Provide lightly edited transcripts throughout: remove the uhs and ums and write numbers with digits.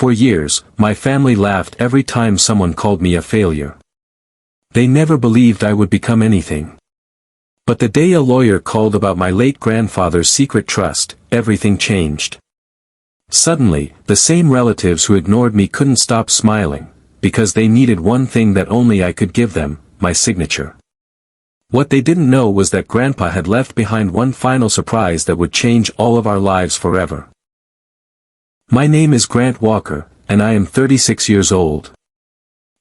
For years, my family laughed every time someone called me a failure. They never believed I would become anything. But the day a lawyer called about my late grandfather's secret trust, everything changed. Suddenly, the same relatives who ignored me couldn't stop smiling, because they needed one thing that only I could give them, my signature. What they didn't know was that Grandpa had left behind one final surprise that would change all of our lives forever. My name is Grant Walker, and I am 36 years old.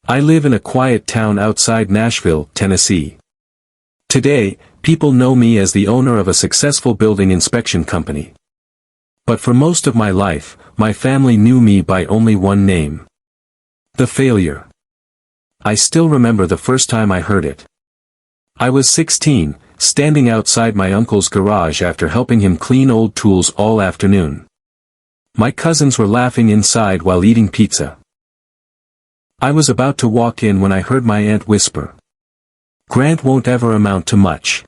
I live in a quiet town outside Nashville, Tennessee. Today, people know me as the owner of a successful building inspection company. But for most of my life, my family knew me by only one name. The Failure. I still remember the first time I heard it. I was 16, standing outside my uncle's garage after helping him clean old tools all afternoon. My cousins were laughing inside while eating pizza. I was about to walk in when I heard my aunt whisper, "Grant won't ever amount to much.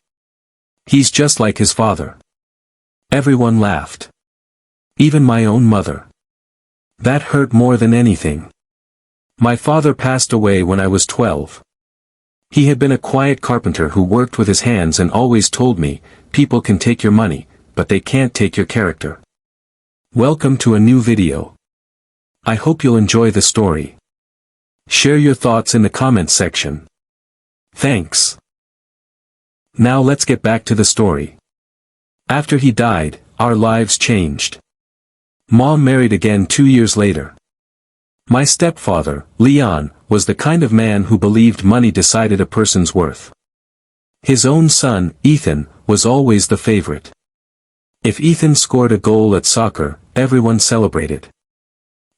He's just like his father." Everyone laughed. Even my own mother. That hurt more than anything. My father passed away when I was 12. He had been a quiet carpenter who worked with his hands and always told me, "People can take your money, but they can't take your character." Welcome to a new video. I hope you'll enjoy the story. Share your thoughts in the comments section. Thanks. Now let's get back to the story. After he died, our lives changed. Mom married again 2 years later. My stepfather, Leon, was the kind of man who believed money decided a person's worth. His own son, Ethan, was always the favorite. If Ethan scored a goal at soccer, everyone celebrated.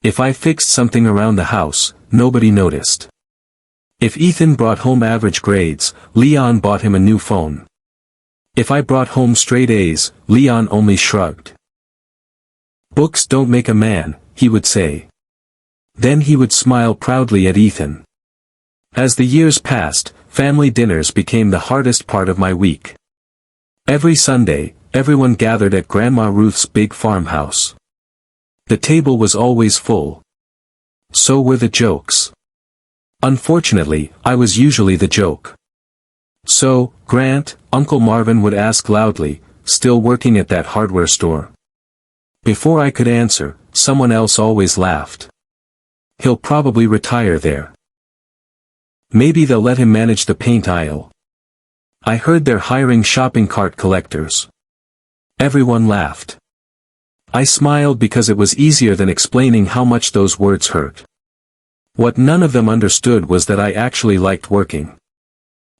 If I fixed something around the house, nobody noticed. If Ethan brought home average grades, Leon bought him a new phone. If I brought home straight A's, Leon only shrugged. "Books don't make a man," he would say. Then he would smile proudly at Ethan. As the years passed, family dinners became the hardest part of my week. Every Sunday, everyone gathered at Grandma Ruth's big farmhouse. The table was always full. So were the jokes. Unfortunately, I was usually the joke. "So, Grant," Uncle Marvin would ask loudly, "still working at that hardware store?" Before I could answer, someone else always laughed. "He'll probably retire there. Maybe they'll let him manage the paint aisle." I heard they're hiring shopping cart collectors. Everyone laughed. I smiled because it was easier than explaining how much those words hurt. What none of them understood was that I actually liked working.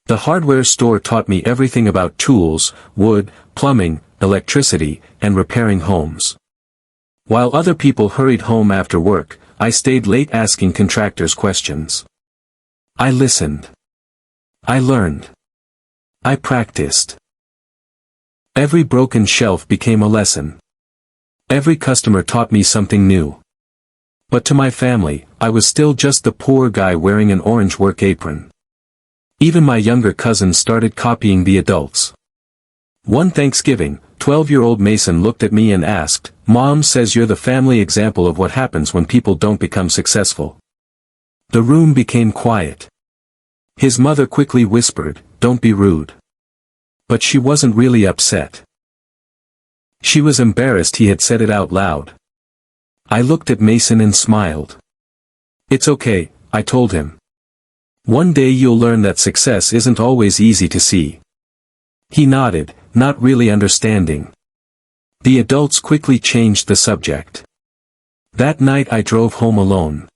The hardware store taught me everything about tools, wood, plumbing, electricity, and repairing homes. While other people hurried home after work, I stayed late asking contractors questions. I listened. I learned. I practiced. Every broken shelf became a lesson. Every customer taught me something new. But to my family, I was still just the poor guy wearing an orange work apron. Even my younger cousins started copying the adults. One Thanksgiving, 12-year-old Mason looked at me and asked, "Mom says you're the family example of what happens when people don't become successful." The room became quiet. His mother quickly whispered, "Don't be rude." But she wasn't really upset. She was embarrassed he had said it out loud. I looked at Mason and smiled. "It's okay," I told him. "One day you'll learn that success isn't always easy to see." He nodded, not really understanding. The adults quickly changed the subject. That night I drove home alone.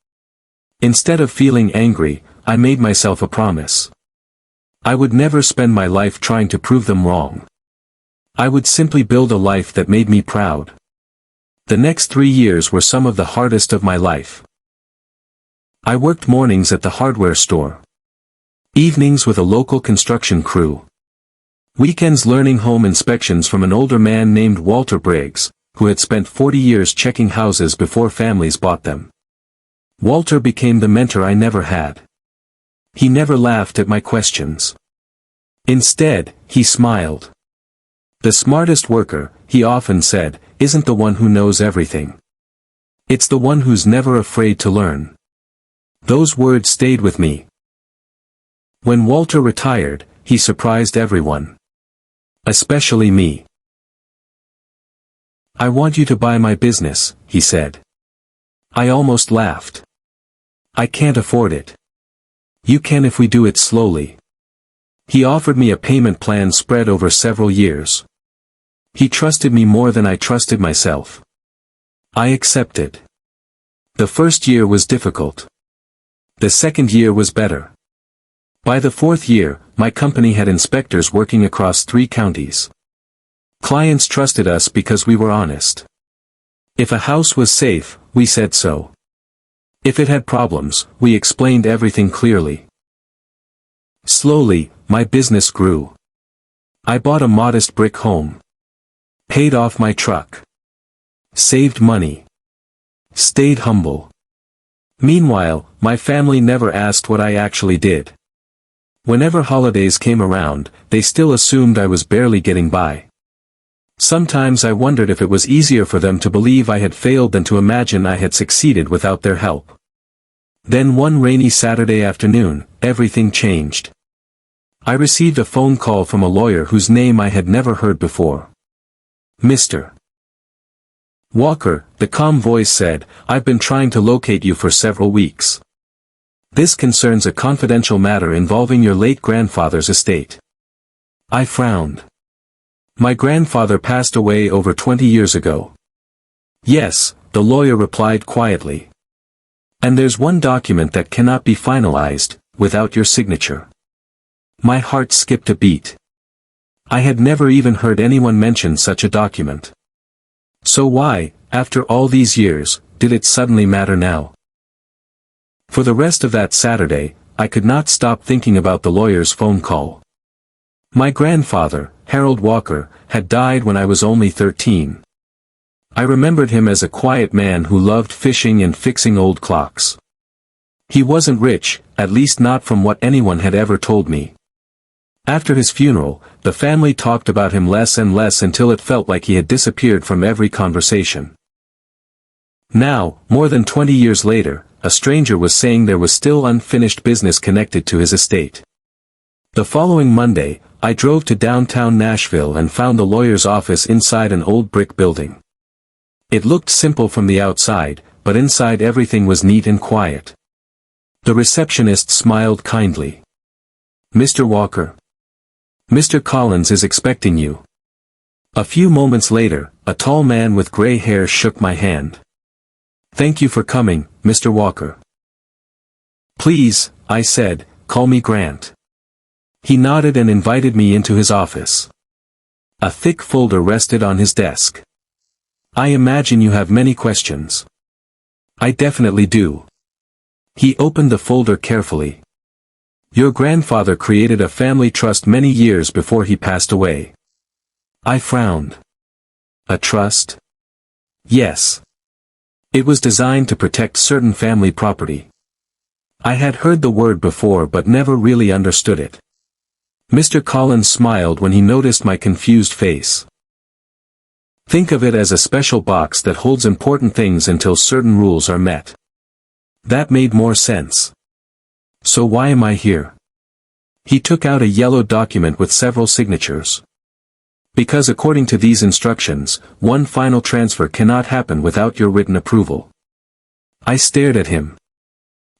Instead of feeling angry, I made myself a promise. I would never spend my life trying to prove them wrong. I would simply build a life that made me proud. The next 3 years were some of the hardest of my life. I worked mornings at the hardware store. Evenings with a local construction crew. Weekends learning home inspections from an older man named Walter Briggs, who had spent 40 years checking houses before families bought them. Walter became the mentor I never had. He never laughed at my questions. Instead, he smiled. The smartest worker, he often said, isn't the one who knows everything. It's the one who's never afraid to learn. Those words stayed with me. When Walter retired, he surprised everyone. Especially me. "I want you to buy my business," he said. I almost laughed. "I can't afford it." "You can if we do it slowly." He offered me a payment plan spread over several years. He trusted me more than I trusted myself. I accepted. The first year was difficult. The second year was better. By the fourth year, my company had inspectors working across 3 counties. Clients trusted us because we were honest. If a house was safe, we said so. If it had problems, we explained everything clearly. Slowly, my business grew. I bought a modest brick home. Paid off my truck. Saved money. Stayed humble. Meanwhile, my family never asked what I actually did. Whenever holidays came around, they still assumed I was barely getting by. Sometimes I wondered if it was easier for them to believe I had failed than to imagine I had succeeded without their help. Then one rainy Saturday afternoon, everything changed. I received a phone call from a lawyer whose name I had never heard before. "Mr. Walker," the calm voice said, "I've been trying to locate you for several weeks. This concerns a confidential matter involving your late grandfather's estate." I frowned. "My grandfather passed away over 20 years ago." "Yes," the lawyer replied quietly. "And there's one document that cannot be finalized, without your signature." My heart skipped a beat. I had never even heard anyone mention such a document. So why, after all these years, did it suddenly matter now? For the rest of that Saturday, I could not stop thinking about the lawyer's phone call. My grandfather, Harold Walker, had died when I was only 13. I remembered him as a quiet man who loved fishing and fixing old clocks. He wasn't rich, at least not from what anyone had ever told me. After his funeral, the family talked about him less and less until it felt like he had disappeared from every conversation. Now, more than 20 years later, a stranger was saying there was still unfinished business connected to his estate. The following Monday, I drove to downtown Nashville and found the lawyer's office inside an old brick building. It looked simple from the outside, but inside everything was neat and quiet. The receptionist smiled kindly. "Mr. Walker. Mr. Collins is expecting you." A few moments later, a tall man with gray hair shook my hand. "Thank you for coming, Mr. Walker." "Please," I said, "call me Grant." He nodded and invited me into his office. A thick folder rested on his desk. "I imagine you have many questions." "I definitely do." He opened the folder carefully. "Your grandfather created a family trust many years before he passed away." I frowned. "A trust?" "Yes. It was designed to protect certain family property." I had heard the word before but never really understood it. Mr. Collins smiled when he noticed my confused face. "Think of it as a special box that holds important things until certain rules are met." That made more sense. "So why am I here?" He took out a yellow document with several signatures. "Because according to these instructions, one final transfer cannot happen without your written approval." I stared at him.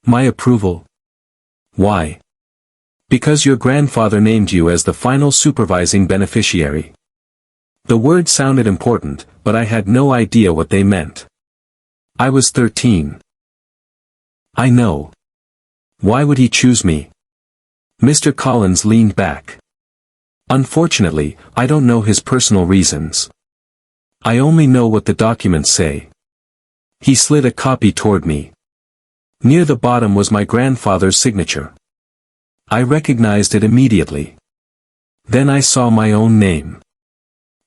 "My approval? Why?" "Because your grandfather named you as the final supervising beneficiary." The words sounded important, but I had no idea what they meant. I was 13. "I know. Why would he choose me?" Mr. Collins leaned back. "Unfortunately, I don't know his personal reasons. I only know what the documents say." He slid a copy toward me. Near the bottom was my grandfather's signature. I recognized it immediately. Then I saw my own name.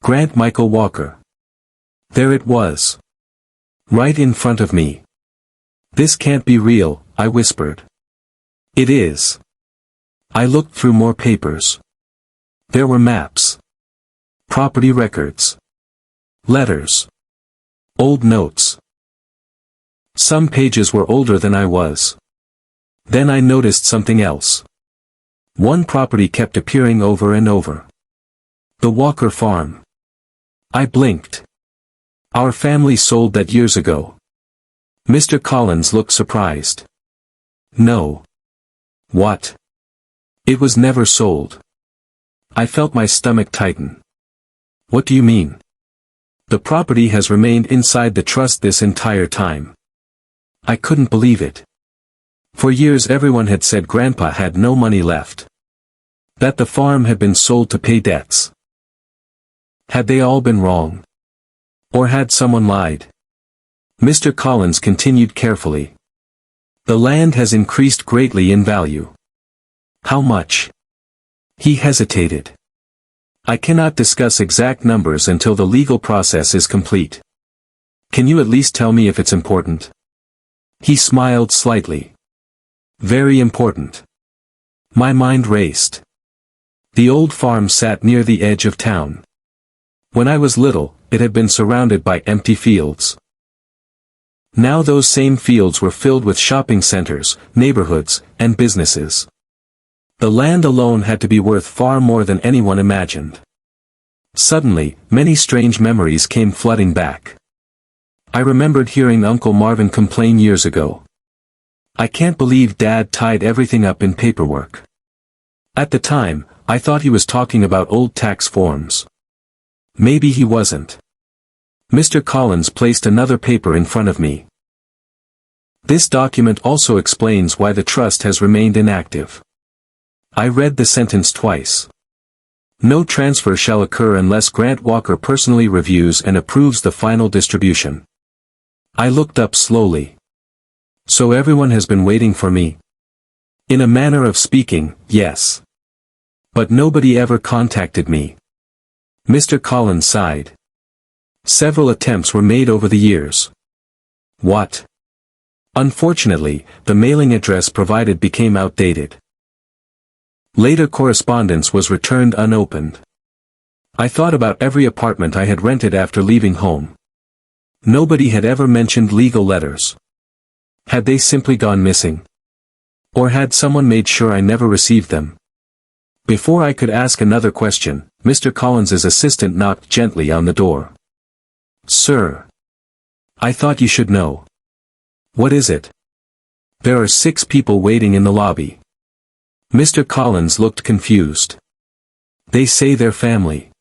Grant Michael Walker. There it was. Right in front of me. "This can't be real," I whispered. "It is." I looked through more papers. There were maps. Property records. Letters. Old notes. Some pages were older than I was. Then I noticed something else. One property kept appearing over and over. The Walker farm. I blinked. Our family sold that years ago. Mr. Collins looked surprised. No. What? It was never sold. I felt my stomach tighten. What do you mean? The property has remained inside the trust this entire time. I couldn't believe it. For years everyone had said Grandpa had no money left. That the farm had been sold to pay debts. Had they all been wrong? Or had someone lied? Mr. Collins continued carefully. The land has increased greatly in value. How much? He hesitated. I cannot discuss exact numbers until the legal process is complete. Can you at least tell me if it's important? He smiled slightly. Very important. My mind raced. The old farm sat near the edge of town. When I was little, it had been surrounded by empty fields. Now those same fields were filled with shopping centers, neighborhoods, and businesses. The land alone had to be worth far more than anyone imagined. Suddenly, many strange memories came flooding back. I remembered hearing Uncle Marvin complain years ago. I can't believe Dad tied everything up in paperwork. At the time, I thought he was talking about old tax forms. Maybe he wasn't. Mr. Collins placed another paper in front of me. This document also explains why the trust has remained inactive. I read the sentence twice. No transfer shall occur unless Grant Walker personally reviews and approves the final distribution. I looked up slowly. So everyone has been waiting for me? In a manner of speaking, yes. But nobody ever contacted me. Mr. Collins sighed. Several attempts were made over the years. What? Unfortunately, the mailing address provided became outdated. Later correspondence was returned unopened. I thought about every apartment I had rented after leaving home. Nobody had ever mentioned legal letters. Had they simply gone missing? Or had someone made sure I never received them? Before I could ask another question, Mr. Collins's assistant knocked gently on the door. Sir. I thought you should know. What is it? There are 6 people waiting in the lobby. Mr. Collins looked confused. They say they're family.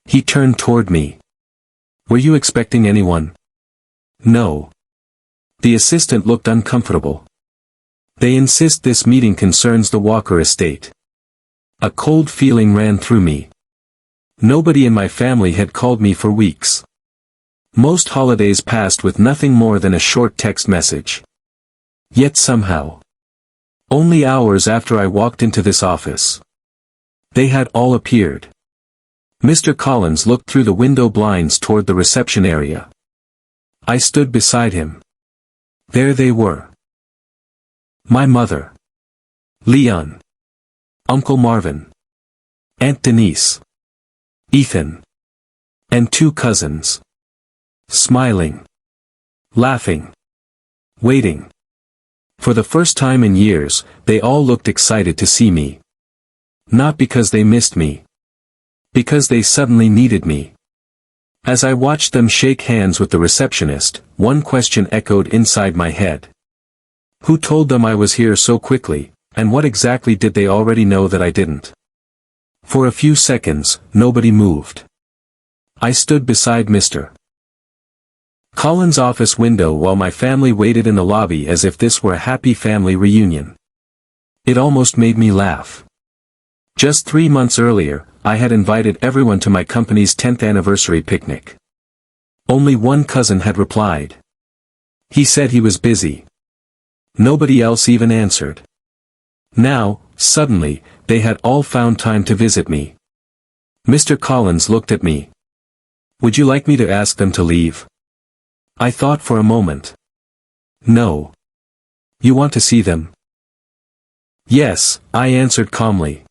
He turned toward me. Were you expecting anyone? No. The assistant looked uncomfortable. They insist this meeting concerns the Walker estate. A cold feeling ran through me. Nobody in my family had called me for weeks. Most holidays passed with nothing more than a short text message. Yet somehow, only hours after I walked into this office, they had all appeared. Mr. Collins looked through the window blinds toward the reception area. I stood beside him. There they were. My mother. Leon. Uncle Marvin. Aunt Denise. Ethan. And 2 cousins. Smiling. Laughing. Waiting. For the first time in years, they all looked excited to see me. Not because they missed me. Because they suddenly needed me. As I watched them shake hands with the receptionist, one question echoed inside my head. Who told them I was here so quickly, and what exactly did they already know that I didn't? For a few seconds, nobody moved. I stood beside Mr. Collins' office window while my family waited in the lobby as if this were a happy family reunion. It almost made me laugh. Just 3 months earlier, I had invited everyone to my company's 10th anniversary picnic. Only one cousin had replied. He said he was busy. Nobody else even answered. Now, suddenly, they had all found time to visit me. Mr. Collins looked at me. Would you like me to ask them to leave? I thought for a moment. No. You want to see them? Yes, I answered calmly.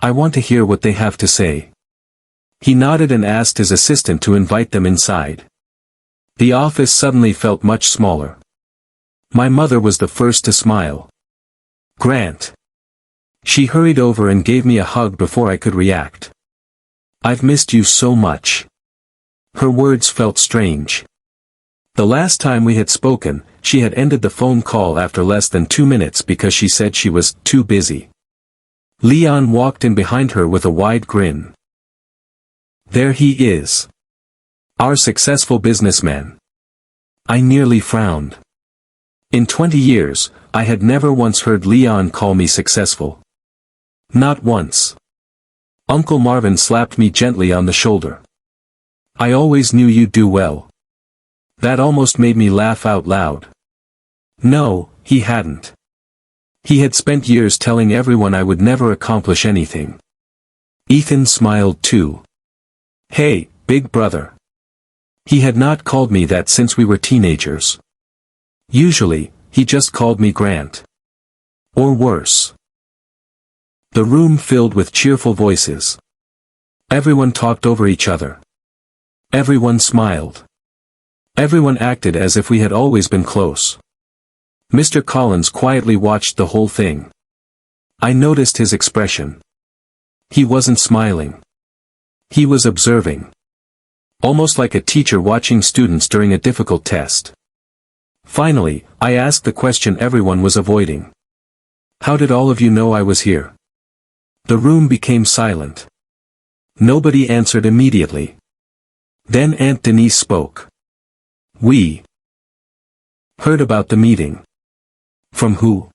I want to hear what they have to say. He nodded and asked his assistant to invite them inside. The office suddenly felt much smaller. My mother was the first to smile. "Grant." She hurried over and gave me a hug before I could react. "I've missed you so much." Her words felt strange. The last time we had spoken, she had ended the phone call after less than 2 minutes because she said she was too busy. Leon walked in behind her with a wide grin. "There he is. Our successful businessman." I nearly frowned. In 20 years, I had never once heard Leon call me successful. Not once. Uncle Marvin slapped me gently on the shoulder. "I always knew you'd do well." That almost made me laugh out loud. No, he hadn't. He had spent years telling everyone I would never accomplish anything. Ethan smiled too. "Hey, big brother." He had not called me that since we were teenagers. Usually, he just called me Grant. Or worse. The room filled with cheerful voices. Everyone talked over each other. Everyone smiled. Everyone acted as if we had always been close. Mr. Collins quietly watched the whole thing. I noticed his expression. He wasn't smiling. He was observing. Almost like a teacher watching students during a difficult test. Finally, I asked the question everyone was avoiding. "How did all of you know I was here?" The room became silent. Nobody answered immediately. Then Aunt Denise spoke. "We heard about the meeting." "From who?"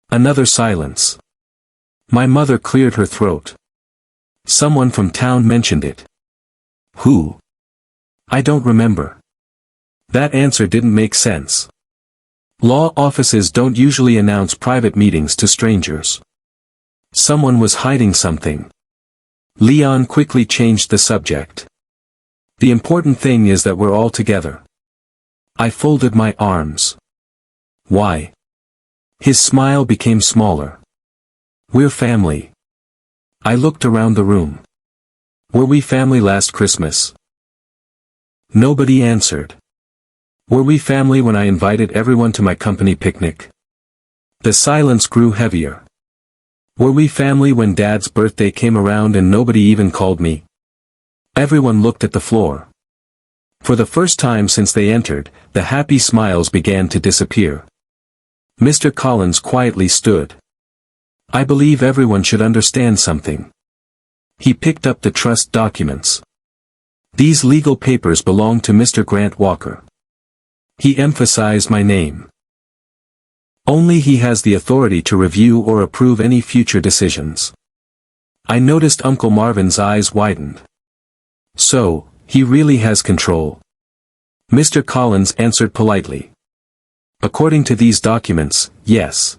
Another silence. My mother cleared her throat. "Someone from town mentioned it." "Who?" "I don't remember." That answer didn't make sense. Law offices don't usually announce private meetings to strangers. Someone was hiding something. Leon quickly changed the subject. "The important thing is that we're all together." I folded my arms. "Why?" His smile became smaller. "We're family." I looked around the room. "Were we family last Christmas?" Nobody answered. "Were we family when I invited everyone to my company picnic?" The silence grew heavier. "Were we family when Dad's birthday came around and nobody even called me?" Everyone looked at the floor. For the first time since they entered, the happy smiles began to disappear. Mr. Collins quietly stood. "I believe everyone should understand something." He picked up the trust documents. "These legal papers belong to Mr. Grant Walker." He emphasized my name. "Only he has the authority to review or approve any future decisions." I noticed Uncle Marvin's eyes widened. "So, he really has control?" Mr. Collins answered politely. "According to these documents, yes."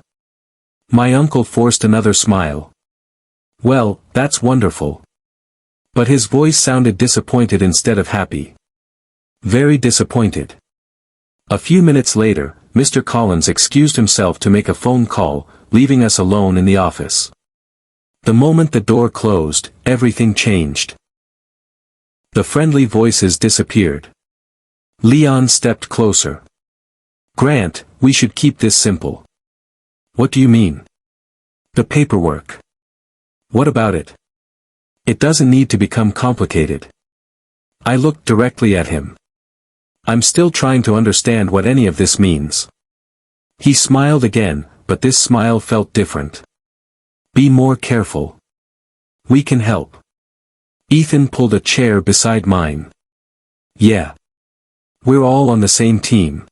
My uncle forced another smile. "Well, that's wonderful." But his voice sounded disappointed instead of happy. Very disappointed. A few minutes later, Mr. Collins excused himself to make a phone call, leaving us alone in the office. The moment the door closed, everything changed. The friendly voices disappeared. Leon stepped closer. "Grant, we should keep this simple." "What do you mean?" "The paperwork." "What about it?" "It doesn't need to become complicated." I looked directly at him. "I'm still trying to understand what any of this means." He smiled again, but this smile felt different. "Be more careful. We can help." Ethan pulled a chair beside mine. "Yeah. We're all on the same team."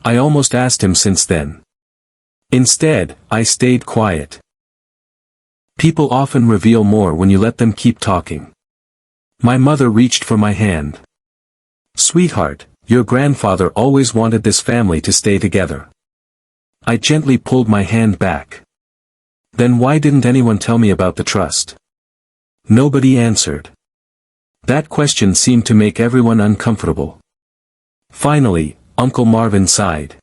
I almost asked him since then. Instead, I stayed quiet. People often reveal more when you let them keep talking. My mother reached for my hand. "Sweetheart, your grandfather always wanted this family to stay together." I gently pulled my hand back. "Then why didn't anyone tell me about the trust?" Nobody answered. That question seemed to make everyone uncomfortable. Finally, Uncle Marvin sighed.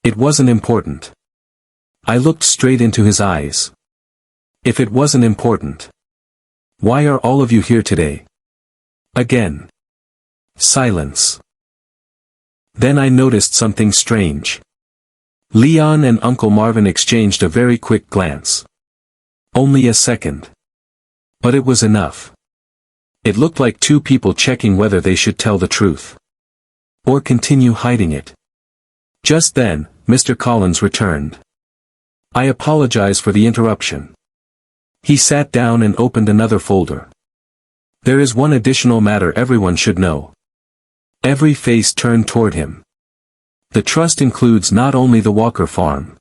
"It wasn't important." I looked straight into his eyes. "If it wasn't important, why are all of you here today?" Again. Silence. Then I noticed something strange. Leon and Uncle Marvin exchanged a very quick glance. Only a second. But it was enough. It looked like two people checking whether they should tell the truth. Or continue hiding it. Just then, Mr. Collins returned. I apologize for the interruption. He sat down and opened another folder. There is one additional matter everyone should know. Every face turned toward him. The trust includes not only the Walker farm.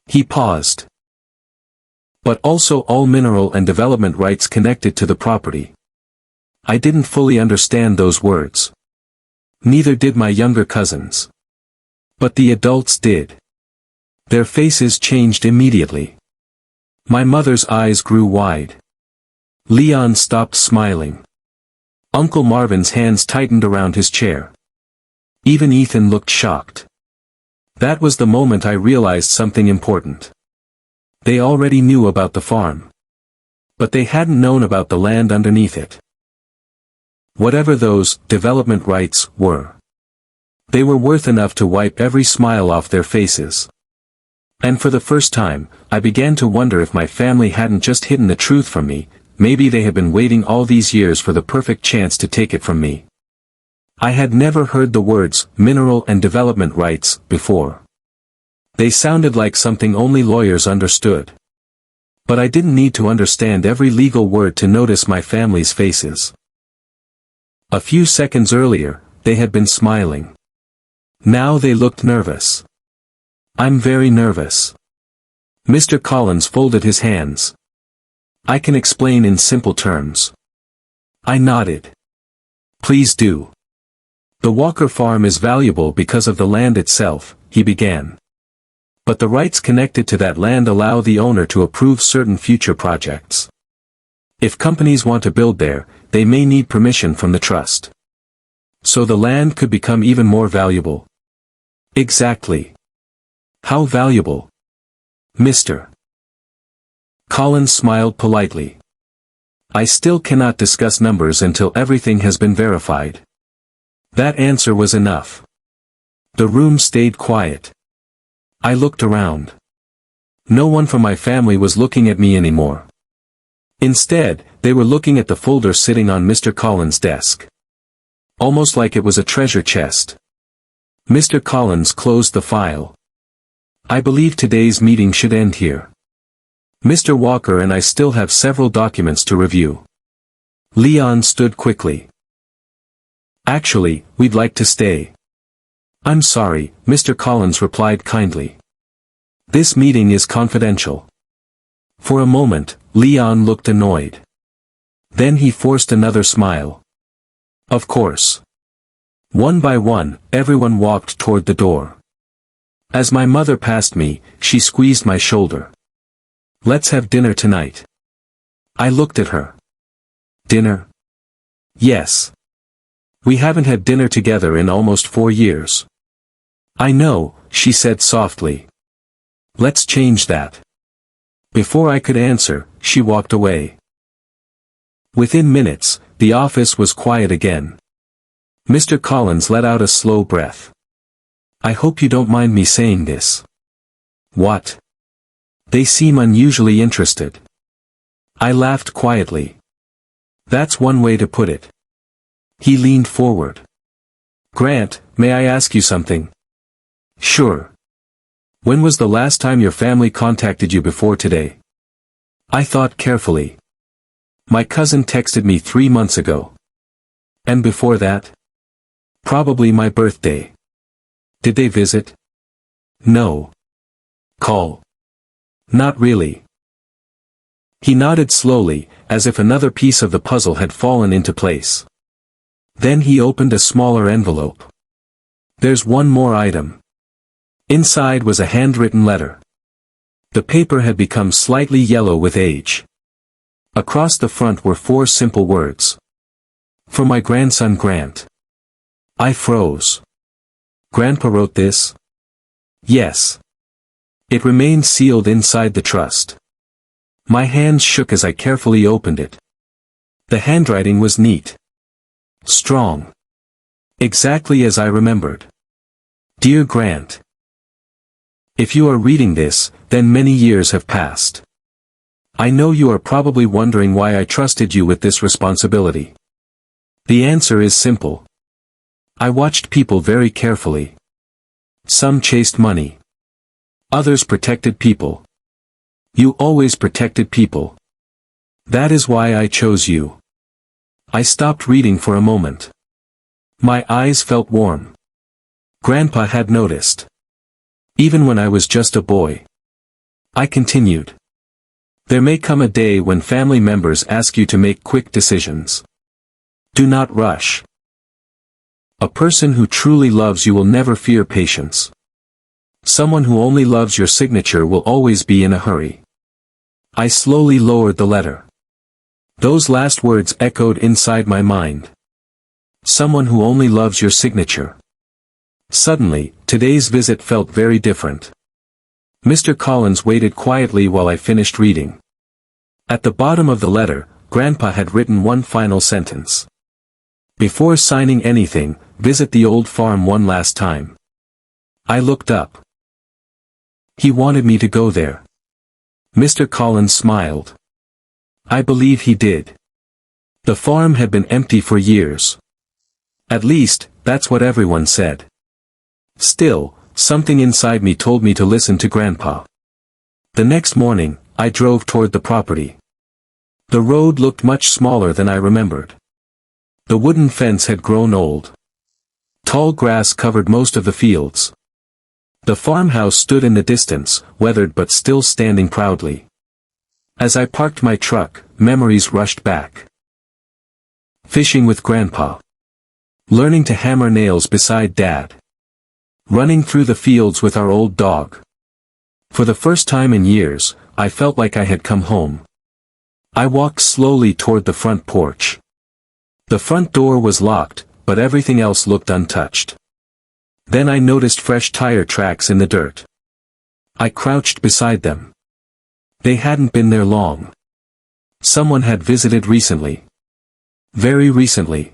He paused. But also all mineral and development rights connected to the property. I didn't fully understand those words. Neither did my younger cousins. But the adults did. Their faces changed immediately. My mother's eyes grew wide. Leon stopped smiling. Uncle Marvin's hands tightened around his chair. Even Ethan looked shocked. That was the moment I realized something important. They already knew about the farm. But they hadn't known about the land underneath it. Whatever those development rights were. They were worth enough to wipe every smile off their faces. And for the first time, I began to wonder if my family hadn't just hidden the truth from me, maybe they had been waiting all these years for the perfect chance to take it from me. I had never heard the words, mineral and development rights, before. They sounded like something only lawyers understood. But I didn't need to understand every legal word to notice my family's faces. A few seconds earlier, they had been smiling. Now they looked nervous. I'm very nervous. Mr. Collins folded his hands. I can explain in simple terms. I nodded. Please do. The Walker farm is valuable because of the land itself, he began. But the rights connected to that land allow the owner to approve certain future projects. If companies want to build there, they may need permission from the trust. So the land could become even more valuable. Exactly. How valuable? Mr. Collins smiled politely. I still cannot discuss numbers until everything has been verified. That answer was enough. The room stayed quiet. I looked around. No one from my family was looking at me anymore. Instead, they were looking at the folder sitting on Mr. Collins' desk. Almost like it was a treasure chest. Mr. Collins closed the file. I believe today's meeting should end here. Mr. Walker and I still have several documents to review. Leon stood quickly. Actually, we'd like to stay. I'm sorry, Mr. Collins replied kindly. This meeting is confidential. For a moment, Leon looked annoyed. Then he forced another smile. Of course. One by one, everyone walked toward the door. As my mother passed me, she squeezed my shoulder. Let's have dinner tonight. I looked at her. Dinner? Yes. We haven't had dinner together in almost 4 years. I know, she said softly. Let's change that. Before I could answer, she walked away. Within minutes, the office was quiet again. Mr. Collins let out a slow breath. I hope you don't mind me saying this. What? They seem unusually interested. I laughed quietly. That's one way to put it. He leaned forward. Grant, may I ask you something? Sure. When was the last time your family contacted you before today? I thought carefully. My cousin texted me 3 months ago. And before that? Probably my birthday. Did they visit? No. Call? Not really. He nodded slowly, as if another piece of the puzzle had fallen into place. Then he opened a smaller envelope. There's one more item. Inside was a handwritten letter. The paper had become slightly yellow with age. Across the front were 4 simple words. For my grandson Grant. I froze. Grandpa wrote this? Yes. It remained sealed inside the trust. My hands shook as I carefully opened it. The handwriting was neat. Strong. Exactly as I remembered. Dear Grant, if you are reading this, then many years have passed. I know you are probably wondering why I trusted you with this responsibility. The answer is simple. I watched people very carefully. Some chased money. Others protected people. You always protected people. That is why I chose you. I stopped reading for a moment. My eyes felt warm. Grandpa had noticed. Even when I was just a boy. I continued. There may come a day when family members ask you to make quick decisions. Do not rush. A person who truly loves you will never fear patience. Someone who only loves your signature will always be in a hurry. I slowly lowered the letter. Those last words echoed inside my mind. Someone who only loves your signature. Suddenly, today's visit felt very different. Mr. Collins waited quietly while I finished reading. At the bottom of the letter, Grandpa had written one final sentence. Before signing anything, visit the old farm one last time. I looked up. He wanted me to go there. Mr. Collins smiled. I believe he did. The farm had been empty for years. At least, that's what everyone said. Still, something inside me told me to listen to Grandpa. The next morning, I drove toward the property. The road looked much smaller than I remembered. The wooden fence had grown old. Tall grass covered most of the fields. The farmhouse stood in the distance, weathered but still standing proudly. As I parked my truck, memories rushed back. Fishing with Grandpa. Learning to hammer nails beside Dad. Running through the fields with our old dog. For the first time in years, I felt like I had come home. I walked slowly toward the front porch. The front door was locked, but everything else looked untouched. Then I noticed fresh tire tracks in the dirt. I crouched beside them. They hadn't been there long. Someone had visited recently. Very recently.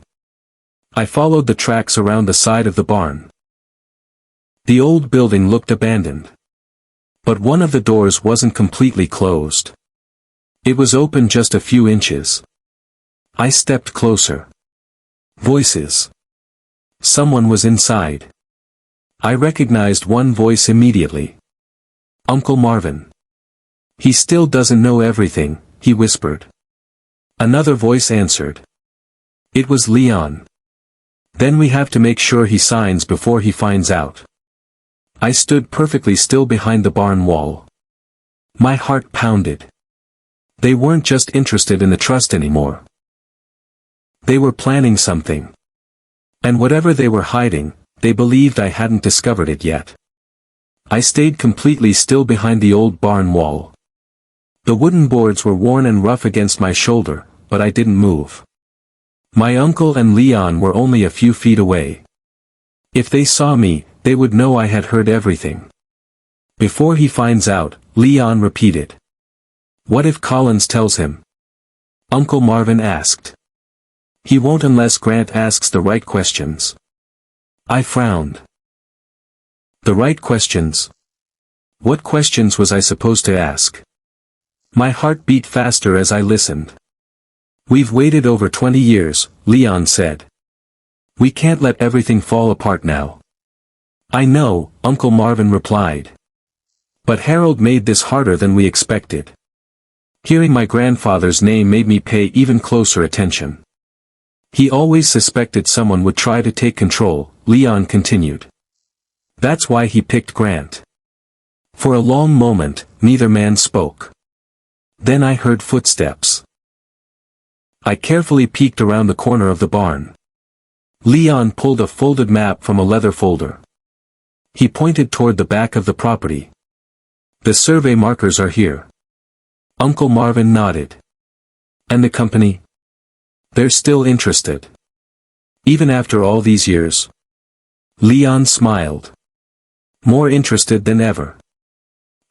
I followed the tracks around the side of the barn. The old building looked abandoned. But one of the doors wasn't completely closed. It was open just a few inches. I stepped closer. Voices. Someone was inside. I recognized one voice immediately. Uncle Marvin. He still doesn't know everything, he whispered. Another voice answered. It was Leon. Then we have to make sure he signs before he finds out. I stood perfectly still behind the barn wall. My heart pounded. They weren't just interested in the trust anymore. They were planning something. And whatever they were hiding, they believed I hadn't discovered it yet. I stayed completely still behind the old barn wall. The wooden boards were worn and rough against my shoulder, but I didn't move. My uncle and Leon were only a few feet away. If they saw me, they would know I had heard everything. Before he finds out, Leon repeated. What if Collins tells him? Uncle Marvin asked. He won't unless Grant asks the right questions. I frowned. The right questions? What questions was I supposed to ask? My heart beat faster as I listened. We've waited over 20 years, Leon said. We can't let everything fall apart now. I know, Uncle Marvin replied. But Harold made this harder than we expected. Hearing my grandfather's name made me pay even closer attention. He always suspected someone would try to take control, Leon continued. That's why he picked Grant. For a long moment, neither man spoke. Then I heard footsteps. I carefully peeked around the corner of the barn. Leon pulled a folded map from a leather folder. He pointed toward the back of the property. The survey markers are here. Uncle Marvin nodded. And the company? They're still interested. Even after all these years? Leon smiled. More interested than ever.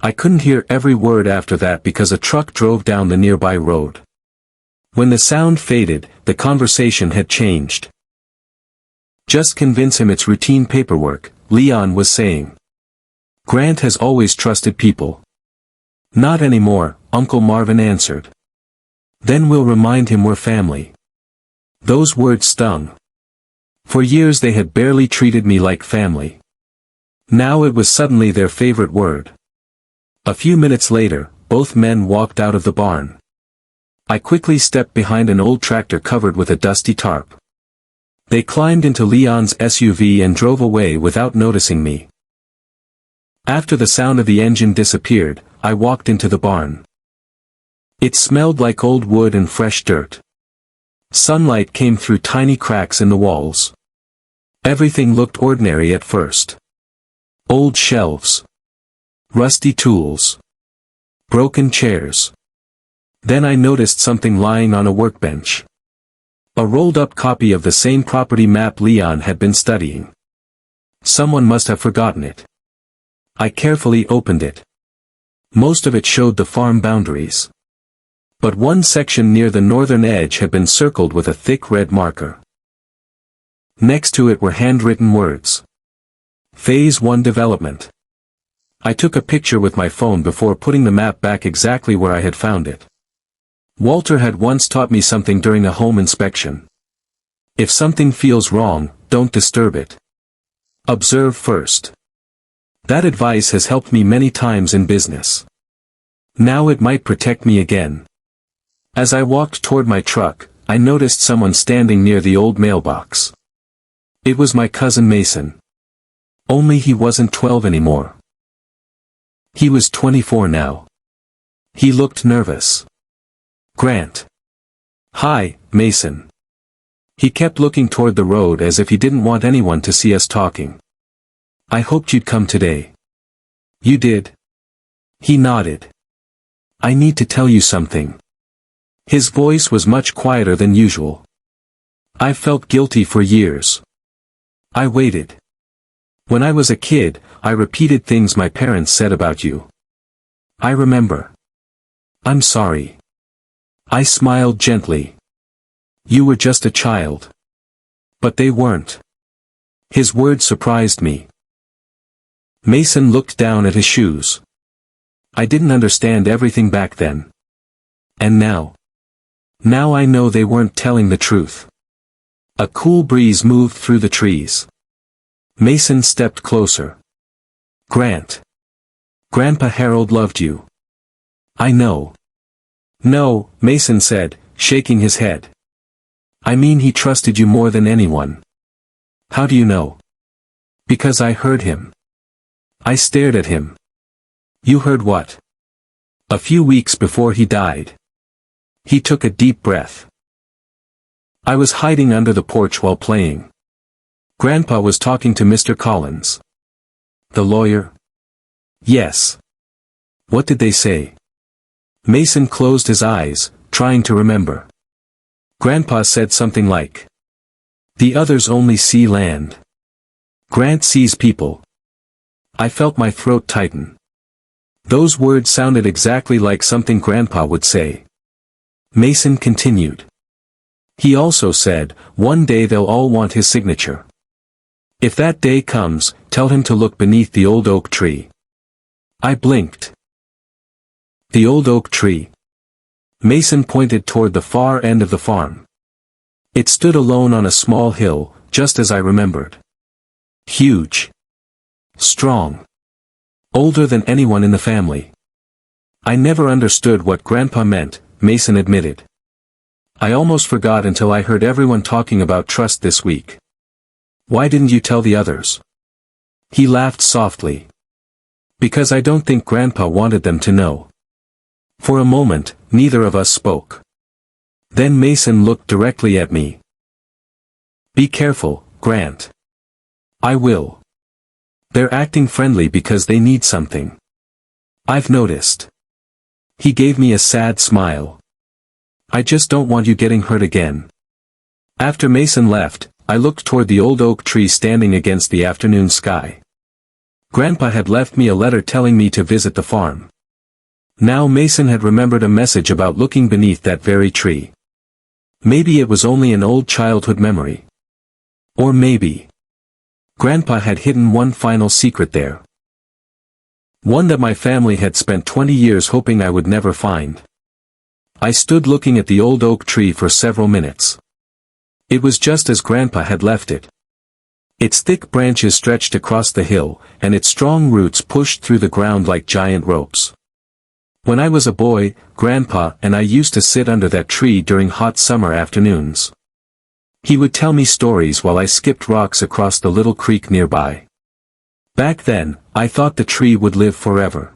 I couldn't hear every word after that because a truck drove down the nearby road. When the sound faded, the conversation had changed. Just convince him it's routine paperwork, Leon was saying. Grant has always trusted people. Not anymore, Uncle Marvin answered. Then we'll remind him we're family. Those words stung. For years they had barely treated me like family. Now it was suddenly their favorite word. A few minutes later, both men walked out of the barn. I quickly stepped behind an old tractor covered with a dusty tarp. They climbed into Leon's SUV and drove away without noticing me. After the sound of the engine disappeared, I walked into the barn. It smelled like old wood and fresh dirt. Sunlight came through tiny cracks in the walls. Everything looked ordinary at first. Old shelves. Rusty tools. Broken chairs. Then I noticed something lying on a workbench. A rolled-up copy of the same property map Leon had been studying. Someone must have forgotten it. I carefully opened it. Most of it showed the farm boundaries. But one section near the northern edge had been circled with a thick red marker. Next to it were handwritten words. Phase 1 development. I took a picture with my phone before putting the map back exactly where I had found it. Walter had once taught me something during a home inspection. If something feels wrong, don't disturb it. Observe first. That advice has helped me many times in business. Now it might protect me again. As I walked toward my truck, I noticed someone standing near the old mailbox. It was my cousin Mason. Only he wasn't 12 anymore. He was 24 now. He looked nervous. Grant. Hi, Mason. He kept looking toward the road as if he didn't want anyone to see us talking. I hoped you'd come today. You did? He nodded. I need to tell you something. His voice was much quieter than usual. I felt guilty for years. I waited. When I was a kid, I repeated things my parents said about you. I remember. I'm sorry. I smiled gently. You were just a child. But they weren't. His words surprised me. Mason looked down at his shoes. I didn't understand everything back then. And now? Now I know they weren't telling the truth. A cool breeze moved through the trees. Mason stepped closer. Grant. Grandpa Harold loved you. I know. No, Mason said, shaking his head. I mean he trusted you more than anyone. How do you know? Because I heard him. I stared at him. You heard what? A few weeks before he died. He took a deep breath. I was hiding under the porch while playing. Grandpa was talking to Mr. Collins. The lawyer? Yes. What did they say? Mason closed his eyes, trying to remember. Grandpa said something like, the others only see land. Grant sees people. I felt my throat tighten. Those words sounded exactly like something Grandpa would say. Mason continued. He also said, one day they'll all want his signature. If that day comes, tell him to look beneath the old oak tree. I blinked. The old oak tree. Mason pointed toward the far end of the farm. It stood alone on a small hill, just as I remembered. Huge. Strong. Older than anyone in the family. I never understood what Grandpa meant, Mason admitted. I almost forgot until I heard everyone talking about trust this week. Why didn't you tell the others? He laughed softly. Because I don't think Grandpa wanted them to know. For a moment, neither of us spoke. Then Mason looked directly at me. Be careful, Grant. I will. They're acting friendly because they need something. I've noticed. He gave me a sad smile. I just don't want you getting hurt again. After Mason left, I looked toward the old oak tree standing against the afternoon sky. Grandpa had left me a letter telling me to visit the farm. Now Mason had remembered a message about looking beneath that very tree. Maybe it was only an old childhood memory. Or maybe Grandpa had hidden one final secret there. One that my family had spent 20 years hoping I would never find. I stood looking at the old oak tree for several minutes. It was just as Grandpa had left it. Its thick branches stretched across the hill, and its strong roots pushed through the ground like giant ropes. When I was a boy, Grandpa and I used to sit under that tree during hot summer afternoons. He would tell me stories while I skipped rocks across the little creek nearby. Back then, I thought the tree would live forever.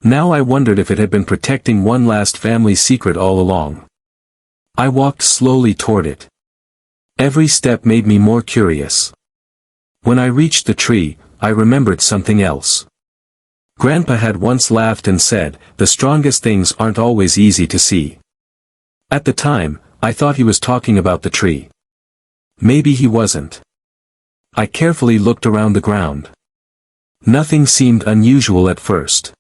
Now I wondered if it had been protecting one last family secret all along. I walked slowly toward it. Every step made me more curious. When I reached the tree, I remembered something else. Grandpa had once laughed and said, "The strongest things aren't always easy to see." At the time, I thought he was talking about the tree. Maybe he wasn't. I carefully looked around the ground. Nothing seemed unusual at first.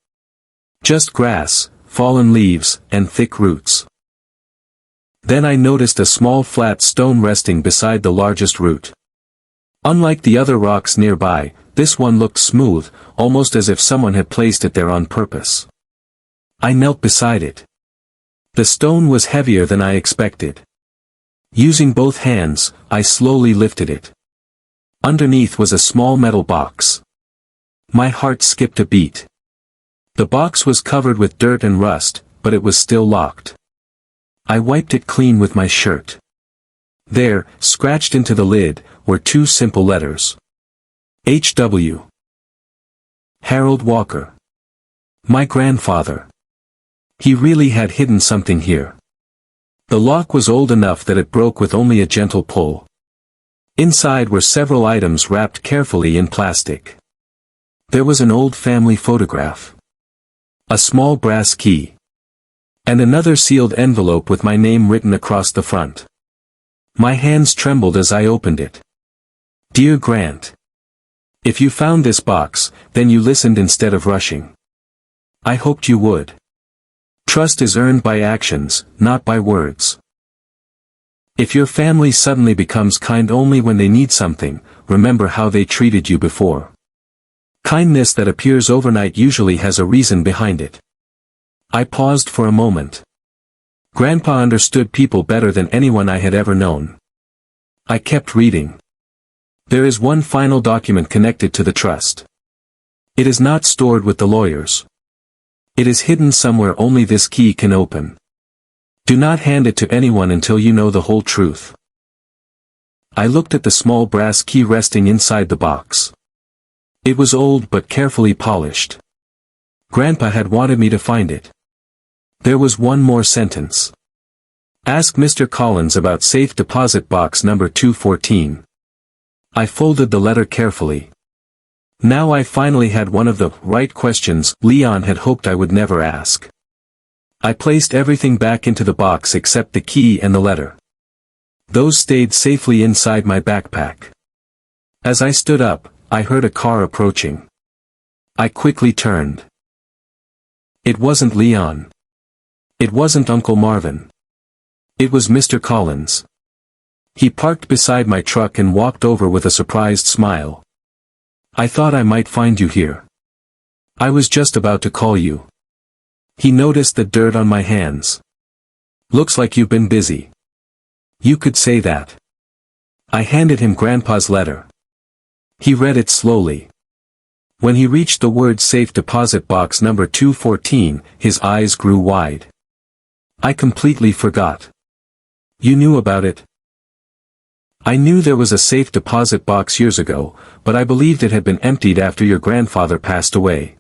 Just grass, fallen leaves, and thick roots. Then I noticed a small flat stone resting beside the largest root. Unlike the other rocks nearby, this one looked smooth, almost as if someone had placed it there on purpose. I knelt beside it. The stone was heavier than I expected. Using both hands, I slowly lifted it. Underneath was a small metal box. My heart skipped a beat. The box was covered with dirt and rust, but it was still locked. I wiped it clean with my shirt. There, scratched into the lid, were two simple letters. H.W. Harold Walker. My grandfather. He really had hidden something here. The lock was old enough that it broke with only a gentle pull. Inside were several items wrapped carefully in plastic. There was an old family photograph. A small brass key. And another sealed envelope with my name written across the front. My hands trembled as I opened it. Dear Grant. If you found this box, then you listened instead of rushing. I hoped you would. Trust is earned by actions, not by words. If your family suddenly becomes kind only when they need something, remember how they treated you before. Kindness that appears overnight usually has a reason behind it. I paused for a moment. Grandpa understood people better than anyone I had ever known. I kept reading. There is one final document connected to the trust. It is not stored with the lawyers. It is hidden somewhere only this key can open. Do not hand it to anyone until you know the whole truth. I looked at the small brass key resting inside the box. It was old but carefully polished. Grandpa had wanted me to find it. There was one more sentence. Ask Mr. Collins about safe deposit box number 214. I folded the letter carefully. Now I finally had one of the right questions Leon had hoped I would never ask. I placed everything back into the box except the key and the letter. Those stayed safely inside my backpack. As I stood up, I heard a car approaching. I quickly turned. It wasn't Leon. It wasn't Uncle Marvin. It was Mr. Collins. He parked beside my truck and walked over with a surprised smile. I thought I might find you here. I was just about to call you. He noticed the dirt on my hands. Looks like you've been busy. You could say that. I handed him Grandpa's letter. He read it slowly. When he reached the word safe deposit box number 214, his eyes grew wide. I completely forgot. You knew about it? I knew there was a safe deposit box years ago, but I believed it had been emptied after your grandfather passed away.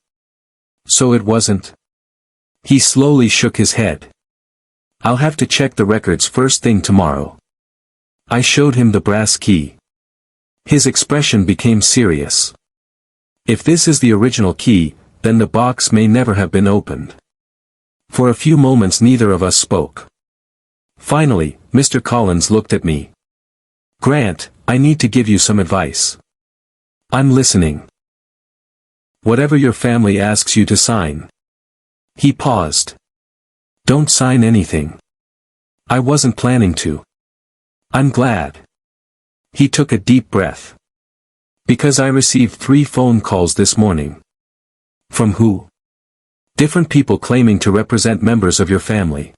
So it wasn't? He slowly shook his head. I'll have to check the records first thing tomorrow. I showed him the brass key. His expression became serious. If this is the original key, then the box may never have been opened. For a few moments neither of us spoke. Finally, Mr. Collins looked at me. Grant, I need to give you some advice. I'm listening. Whatever your family asks you to sign. He paused. Don't sign anything. I wasn't planning to. I'm glad. He took a deep breath. Because I received 3 phone calls this morning. From who? Different people claiming to represent members of your family.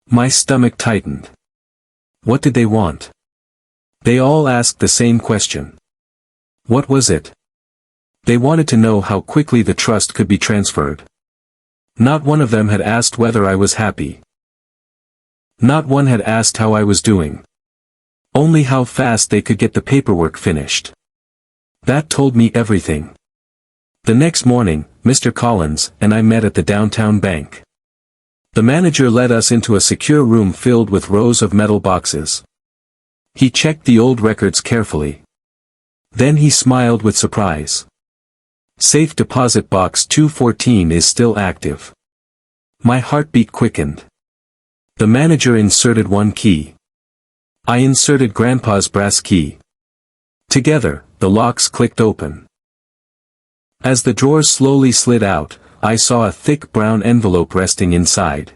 My stomach tightened. What did they want? They all asked the same question. What was it? They wanted to know how quickly the trust could be transferred. Not one of them had asked whether I was happy. Not one had asked how I was doing. Only how fast they could get the paperwork finished. That told me everything. The next morning, Mr. Collins and I met at the downtown bank. The manager led us into a secure room filled with rows of metal boxes. He checked the old records carefully. Then he smiled with surprise. Safe deposit box 214 is still active. My heartbeat quickened. The manager inserted one key. I inserted Grandpa's brass key. Together, the locks clicked open. As the drawers slowly slid out, I saw a thick brown envelope resting inside.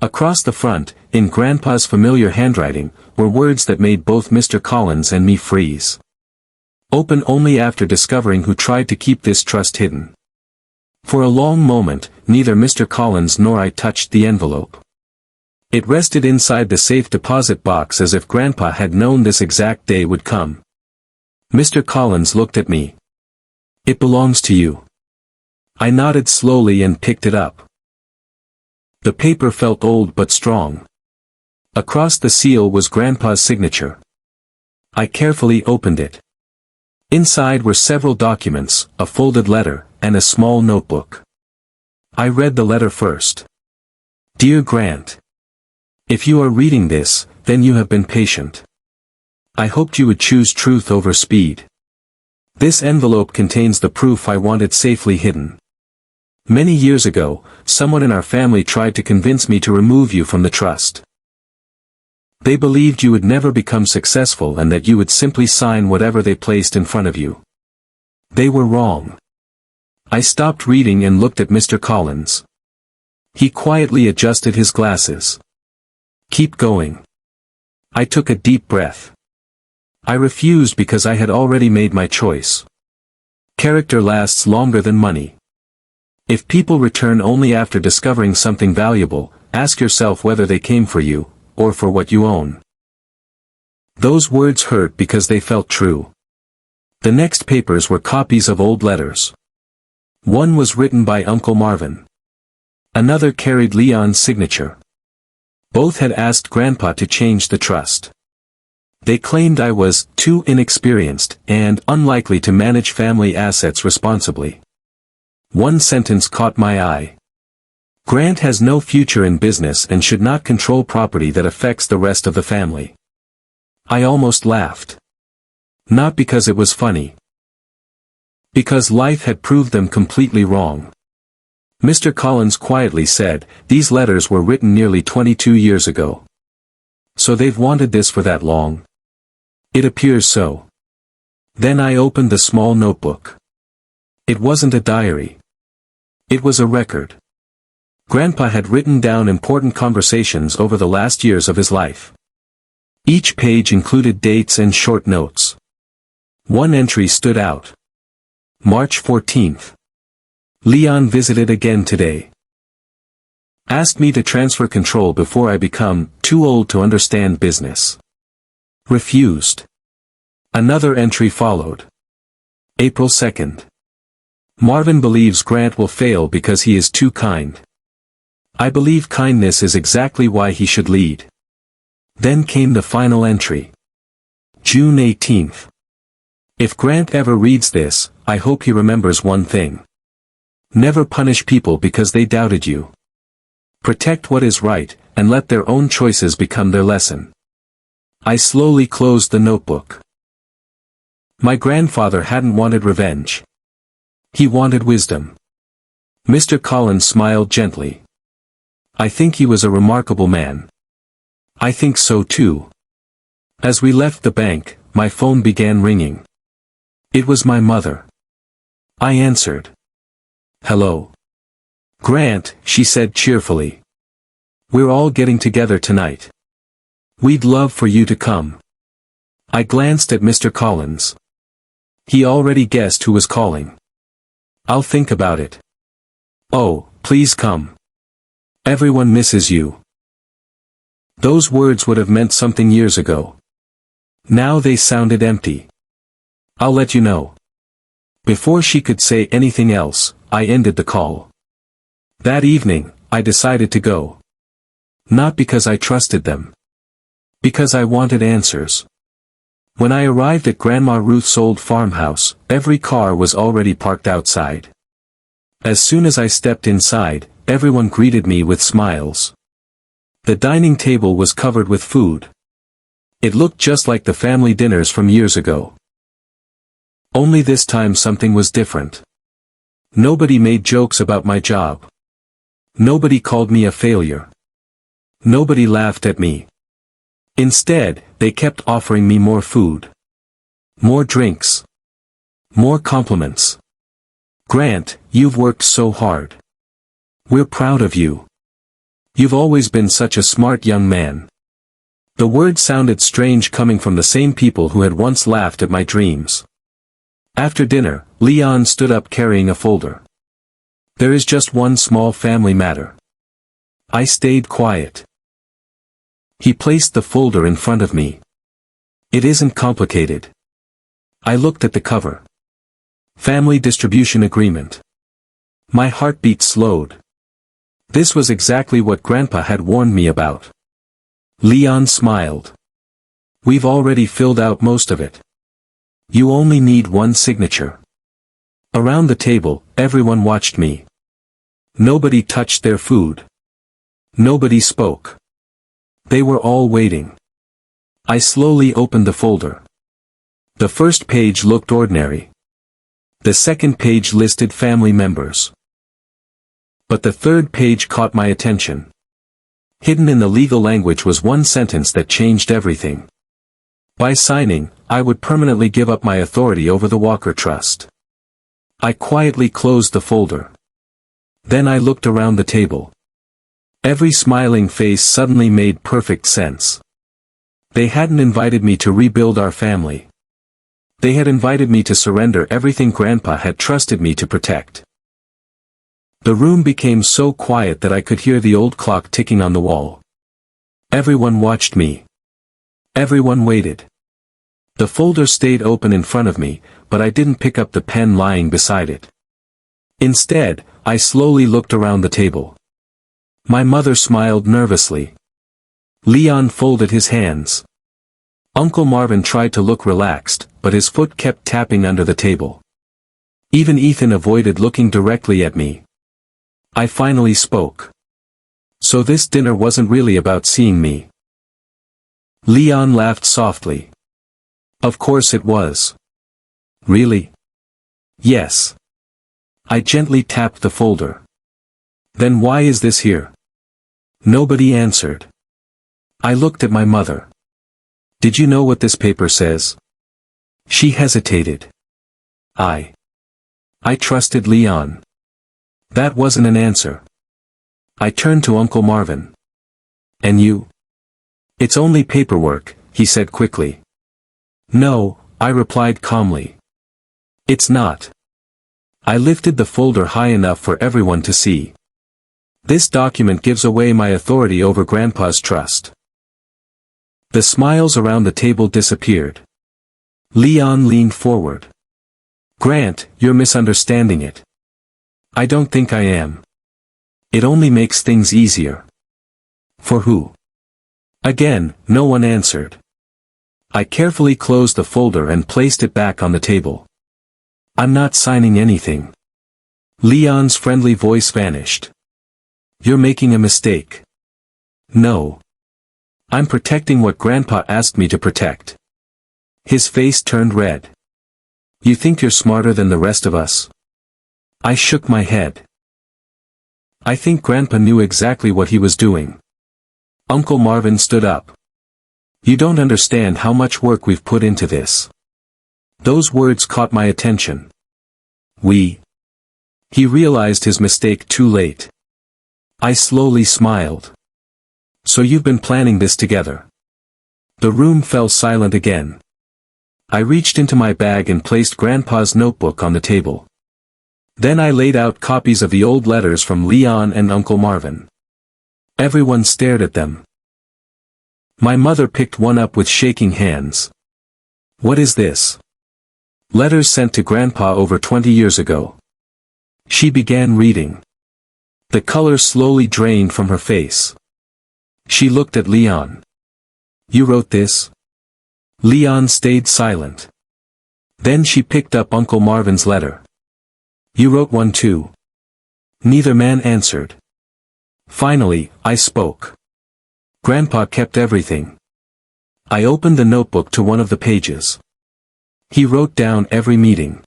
Across the front, in Grandpa's familiar handwriting, were words that made both Mr. Collins and me freeze. Open only after discovering who tried to keep this trust hidden. For a long moment, neither Mr. Collins nor I touched the envelope. It rested inside the safe deposit box as if Grandpa had known this exact day would come. Mr. Collins looked at me. It belongs to you. I nodded slowly and picked it up. The paper felt old but strong. Across the seal was Grandpa's signature. I carefully opened it. Inside were several documents, a folded letter, and a small notebook. I read the letter first. Dear Grant. If you are reading this, then you have been patient. I hoped you would choose truth over speed. This envelope contains the proof I wanted safely hidden. Many years ago, someone in our family tried to convince me to remove you from the trust. They believed you would never become successful and that you would simply sign whatever they placed in front of you. They were wrong. I stopped reading and looked at Mr. Collins. He quietly adjusted his glasses. Keep going. I took a deep breath. I refused because I had already made my choice. Character lasts longer than money. If people return only after discovering something valuable, ask yourself whether they came for you, or for what you own. Those words hurt because they felt true. The next papers were copies of old letters. One was written by Uncle Marvin. Another carried Leon's signature. Both had asked Grandpa to change the trust. They claimed I was too inexperienced and unlikely to manage family assets responsibly. One sentence caught my eye. Grant has no future in business and should not control property that affects the rest of the family. I almost laughed. Not because it was funny. Because life had proved them completely wrong. Mr. Collins quietly said, these letters were written nearly 22 years ago. So they've wanted this for that long? It appears so. Then I opened the small notebook. It wasn't a diary. It was a record. Grandpa had written down important conversations over the last years of his life. Each page included dates and short notes. One entry stood out. March 14th. Leon visited again today. Asked me to transfer control before I become too old to understand business. Refused. Another entry followed. April 2nd. Marvin believes Grant will fail because he is too kind. I believe kindness is exactly why he should lead. Then came the final entry. June 18th. If Grant ever reads this, I hope he remembers one thing. Never punish people because they doubted you. Protect what is right, and let their own choices become their lesson. I slowly closed the notebook. My grandfather hadn't wanted revenge. He wanted wisdom. Mr. Collins smiled gently. I think he was a remarkable man. I think so too. As we left the bank, my phone began ringing. It was my mother. I answered. Hello. Grant, she said cheerfully. We're all getting together tonight. We'd love for you to come. I glanced at Mr. Collins. He already guessed who was calling. I'll think about it. Oh, please come. Everyone misses you. Those words would have meant something years ago. Now they sounded empty. I'll let you know. Before she could say anything else, I ended the call. That evening, I decided to go. Not because I trusted them. Because I wanted answers. When I arrived at Grandma Ruth's old farmhouse, every car was already parked outside. As soon as I stepped inside, everyone greeted me with smiles. The dining table was covered with food. It looked just like the family dinners from years ago. Only this time something was different. Nobody made jokes about my job. Nobody called me a failure. Nobody laughed at me. Instead, they kept offering me more food. More drinks. More compliments. Grant, you've worked so hard. We're proud of you. You've always been such a smart young man. The words sounded strange coming from the same people who had once laughed at my dreams. After dinner, Leon stood up carrying a folder. There is just one small family matter. I stayed quiet. He placed the folder in front of me. It isn't complicated. I looked at the cover. Family distribution agreement. My heartbeat slowed. This was exactly what Grandpa had warned me about. Leon smiled. We've already filled out most of it. You only need one signature. Around the table, everyone watched me. Nobody touched their food. Nobody spoke. They were all waiting. I slowly opened the folder. The first page looked ordinary. The second page listed family members. But the third page caught my attention. Hidden in the legal language was one sentence that changed everything. By signing, I would permanently give up my authority over the Walker Trust. I quietly closed the folder. Then I looked around the table. Every smiling face suddenly made perfect sense. They hadn't invited me to rebuild our family. They had invited me to surrender everything Grandpa had trusted me to protect. The room became so quiet that I could hear the old clock ticking on the wall. Everyone watched me. Everyone waited. The folder stayed open in front of me, but I didn't pick up the pen lying beside it. Instead, I slowly looked around the table. My mother smiled nervously. Leon folded his hands. Uncle Marvin tried to look relaxed, but his foot kept tapping under the table. Even Ethan avoided looking directly at me. I finally spoke. So this dinner wasn't really about seeing me. Leon laughed softly. Of course it was. Really? Yes. I gently tapped the folder. Then why is this here? Nobody answered. I looked at my mother. Did you know what this paper says? She hesitated. I trusted Leon. That wasn't an answer. I turned to Uncle Marvin. And you? It's only paperwork, he said quickly. No, I replied calmly. It's not. I lifted the folder high enough for everyone to see. This document gives away my authority over Grandpa's trust. The smiles around the table disappeared. Leon leaned forward. Grant, you're misunderstanding it. I don't think I am. It only makes things easier. For who? Again, no one answered. I carefully closed the folder and placed it back on the table. I'm not signing anything. Leon's friendly voice vanished. You're making a mistake. No. I'm protecting what Grandpa asked me to protect. His face turned red. You think you're smarter than the rest of us? I shook my head. I think Grandpa knew exactly what he was doing. Uncle Marvin stood up. You don't understand how much work we've put into this. Those words caught my attention. We. He realized his mistake too late. I slowly smiled. So you've been planning this together. The room fell silent again. I reached into my bag and placed Grandpa's notebook on the table. Then I laid out copies of the old letters from Leon and Uncle Marvin. Everyone stared at them. My mother picked one up with shaking hands. "What is this?" "Letters sent to Grandpa over 20 years ago." She began reading. The color slowly drained from her face. She looked at Leon. "You wrote this?" Leon stayed silent. Then she picked up Uncle Marvin's letter. "You wrote one too?" Neither man answered. Finally, I spoke. "Grandpa kept everything." I opened the notebook to one of the pages. He wrote down every meeting.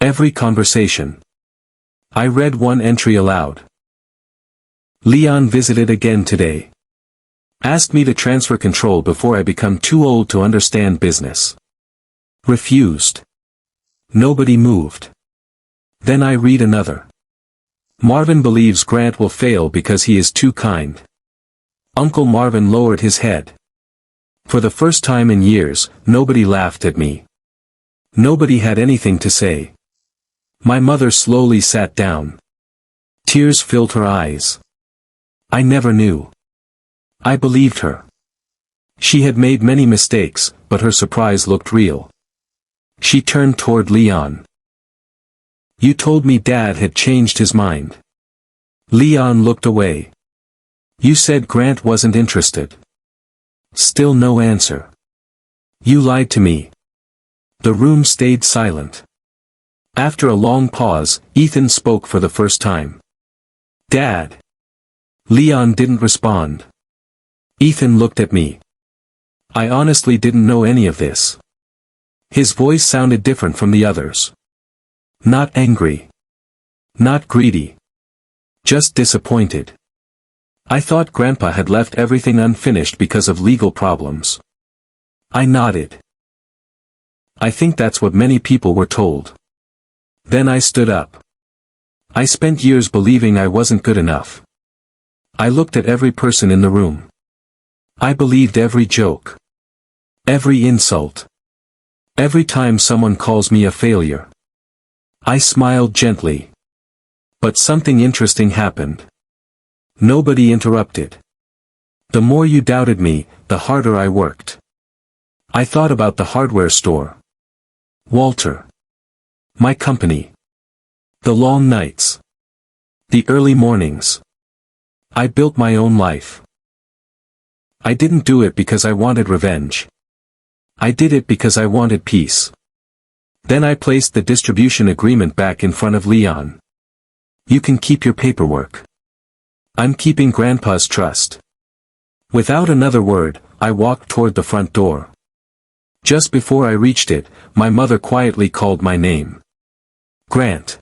Every conversation. I read one entry aloud. "Leon visited again today. Asked me to transfer control before I become too old to understand business. Refused. Nobody moved." Then I read another. "Marvin believes Grant will fail because he is too kind." Uncle Marvin lowered his head. For the first time in years, nobody laughed at me. Nobody had anything to say. My mother slowly sat down. Tears filled her eyes. I never knew. I believed her. She had made many mistakes, but her surprise looked real. She turned toward Leon. "You told me Dad had changed his mind." Leon looked away. "You said Grant wasn't interested." Still no answer. "You lied to me." The room stayed silent. After a long pause, Ethan spoke for the first time. "Dad." Leon didn't respond. Ethan looked at me. I honestly didn't know any of this. His voice sounded different from the others. Not angry. Not greedy. Just disappointed. I thought Grandpa had left everything unfinished because of legal problems. I nodded. I think that's what many people were told. Then I stood up. I spent years believing I wasn't good enough. I looked at every person in the room. I believed every joke. Every insult. Every time someone calls me a failure. I smiled gently. But something interesting happened. Nobody interrupted. The more you doubted me, the harder I worked. I thought about the hardware store. Walter. My company. The long nights. The early mornings. I built my own life. I didn't do it because I wanted revenge. I did it because I wanted peace. Then I placed the distribution agreement back in front of Leon. "You can keep your paperwork. I'm keeping Grandpa's trust." Without another word, I walked toward the front door. Just before I reached it, my mother quietly called my name. "Grant."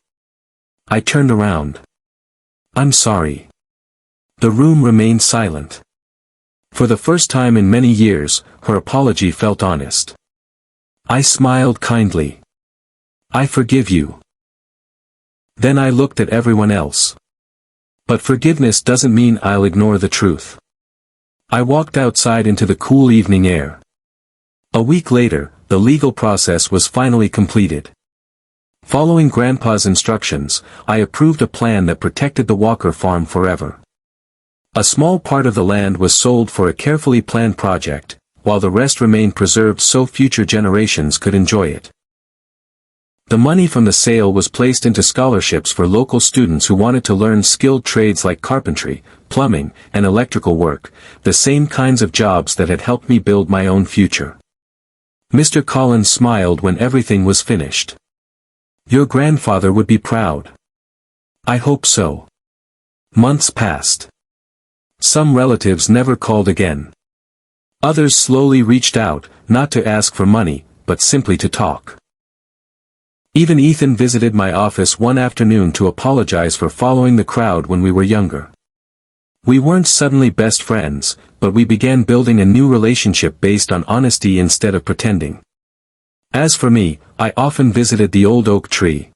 I turned around. "I'm sorry." The room remained silent. For the first time in many years, her apology felt honest. I smiled kindly. "I forgive you." Then I looked at everyone else. But forgiveness doesn't mean I'll ignore the truth. I walked outside into the cool evening air. A week later, the legal process was finally completed. Following Grandpa's instructions, I approved a plan that protected the Walker farm forever. A small part of the land was sold for a carefully planned project, while the rest remained preserved so future generations could enjoy it. The money from the sale was placed into scholarships for local students who wanted to learn skilled trades like carpentry, plumbing, and electrical work, the same kinds of jobs that had helped me build my own future. Mr. Collins smiled when everything was finished. "Your grandfather would be proud." I hope so. Months passed. Some relatives never called again. Others slowly reached out, not to ask for money, but simply to talk. Even Ethan visited my office one afternoon to apologize for following the crowd when we were younger. We weren't suddenly best friends, but we began building a new relationship based on honesty instead of pretending. As for me, I often visited the old oak tree.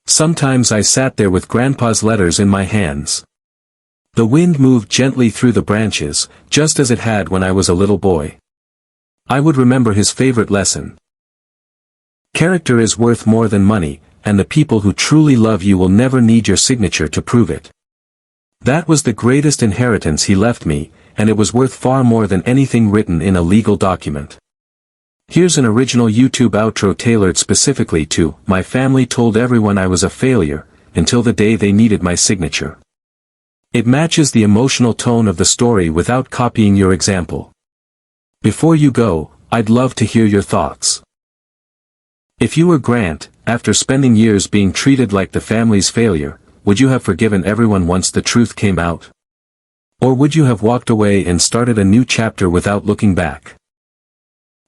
Sometimes I sat there with Grandpa's letters in my hands. The wind moved gently through the branches, just as it had when I was a little boy. I would remember his favorite lesson: Character is worth more than money, and the people who truly love you will never need your signature to prove it. That was the greatest inheritance he left me, and it was worth far more than anything written in a legal document. Here's an original YouTube outro tailored specifically to, my family told everyone I was a failure, until the day they needed my signature. It matches the emotional tone of the story without copying your example. Before you go, I'd love to hear your thoughts. If you were Grant, after spending years being treated like the family's failure, would you have forgiven everyone once the truth came out? Or would you have walked away and started a new chapter without looking back?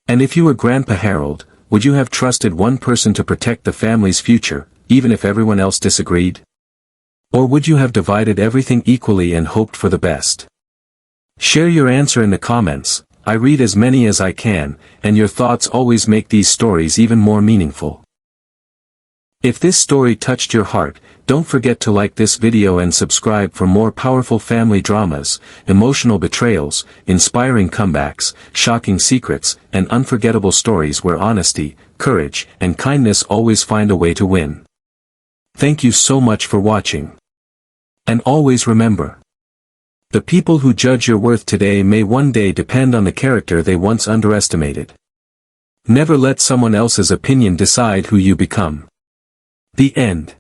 And if you were Grandpa Harold, would you have trusted one person to protect the family's future, even if everyone else disagreed? Or would you have divided everything equally and hoped for the best? Share your answer in the comments. I read as many as I can, and your thoughts always make these stories even more meaningful. If this story touched your heart, don't forget to like this video and subscribe for more powerful family dramas, emotional betrayals, inspiring comebacks, shocking secrets, and unforgettable stories where honesty, courage, and kindness always find a way to win. Thank you so much for watching. And always remember, the people who judge your worth today may one day depend on the character they once underestimated. Never let someone else's opinion decide who you become. The end.